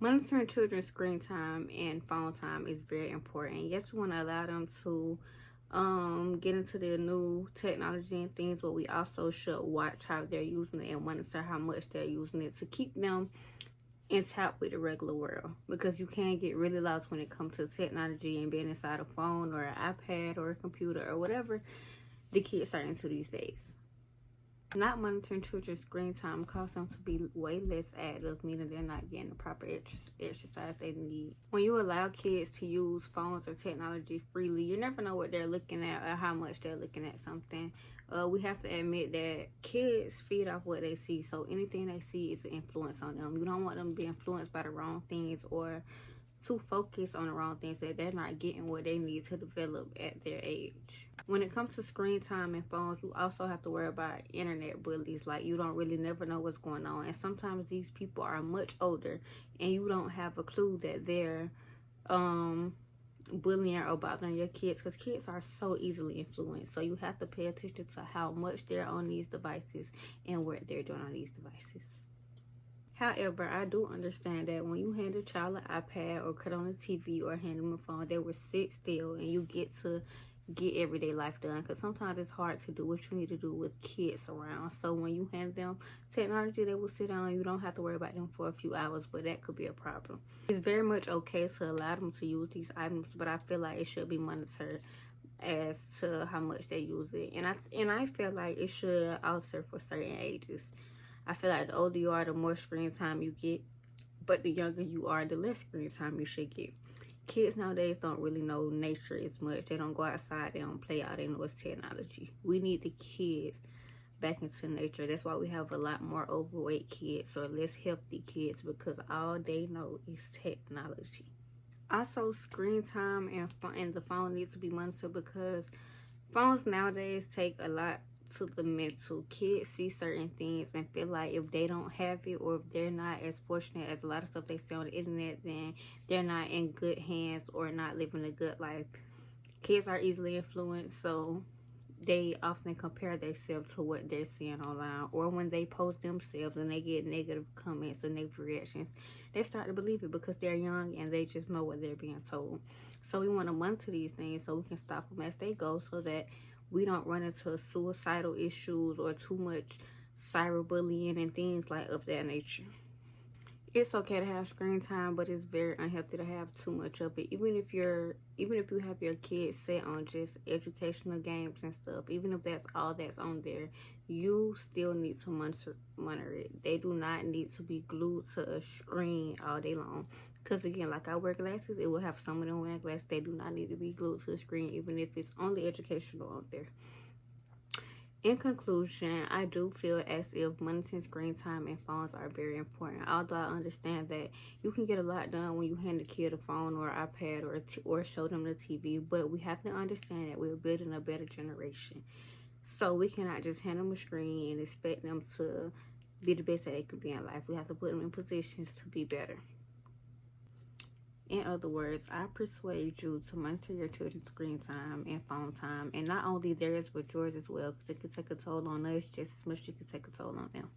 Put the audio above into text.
Monitoring children's screen time and phone time is very important. Yes, we want to allow them to get into the new technology and things, but we also should watch how they're using it and monitor how much they're using it to keep them in tap with the regular world, because you can get really lost when it comes to technology and being inside a phone or an iPad or a computer or whatever the kids are into these days. Not monitoring children's screen time causes them to be way less active, meaning they're not getting the proper exercise they need. When you allow kids to use phones or technology freely, you never know what they're looking at or how much they're looking at something. We have to admit that kids feed off what they see, so anything they see is an influence on them. You don't want them to be influenced by the wrong things or too focused on the wrong things that they're not getting what they need to develop at their age. When it comes to screen time and phones, you also have to worry about internet bullies. Like, you don't really never know what's going on, and sometimes these people are much older and you don't have a clue that they're bullying or bothering your kids, because kids are so easily influenced. So you have to pay attention to how much they're on these devices and what they're doing on these devices. However, I do understand that when you hand a child an iPad or cut on a TV or hand them a phone, they will sit still and you get to get everyday life done, because sometimes it's hard to do what you need to do with kids around. So when you hand them technology, they will sit down. You don't have to worry about them for a few hours, but that could be a problem. It's very much okay to allow them to use these items, but I feel like it should be monitored as to how much they use it, and I feel like it should alter for certain ages. I feel like the older you are, the more screen time you get, but the younger you are, the less screen time you should get. Kids nowadays don't really know nature as much. They don't go outside, they don't play out, they know it's technology. We need the kids back into nature. That's why we have a lot more overweight kids or less healthy kids, because all they know is technology. Also, screen time and the phone needs to be monitored, because phones nowadays take a lot to the mental. Kids see certain things and feel like if they don't have it, or if they're not as fortunate as a lot of stuff they see on the internet, then they're not in good hands or not living a good life. Kids are easily influenced, so they often compare themselves to what they're seeing online, or when they post themselves and they get negative comments and negative reactions, they start to believe it because they're young and they just know what they're being told. So we want to monitor these things so we can stop them as they go, so that we don't run into suicidal issues or too much cyberbullying and things like of that nature. It's okay to have screen time, but it's very unhealthy to have too much of it. Even if you have your kids set on just educational games and stuff, even if that's all that's on there, you still need to monitor it. They do not need to be glued to a screen all day long. Because again, like I wear glasses, it will have some of them wearing glasses. They do not need to be glued to the screen, even if it's only educational on there. In conclusion, I do feel as if monitoring screen time and phones are very important. Although I understand that you can get a lot done when you hand a kid a phone or an iPad or show them the TV, but we have to understand that we're building a better generation. So we cannot just hand them a screen and expect them to be the best that they could be in life. We have to put them in positions to be better. In other words, I persuade you to monitor your children's screen time and phone time, and not only theirs but yours as well, because it can take a toll on us just as much as it can take a toll on them.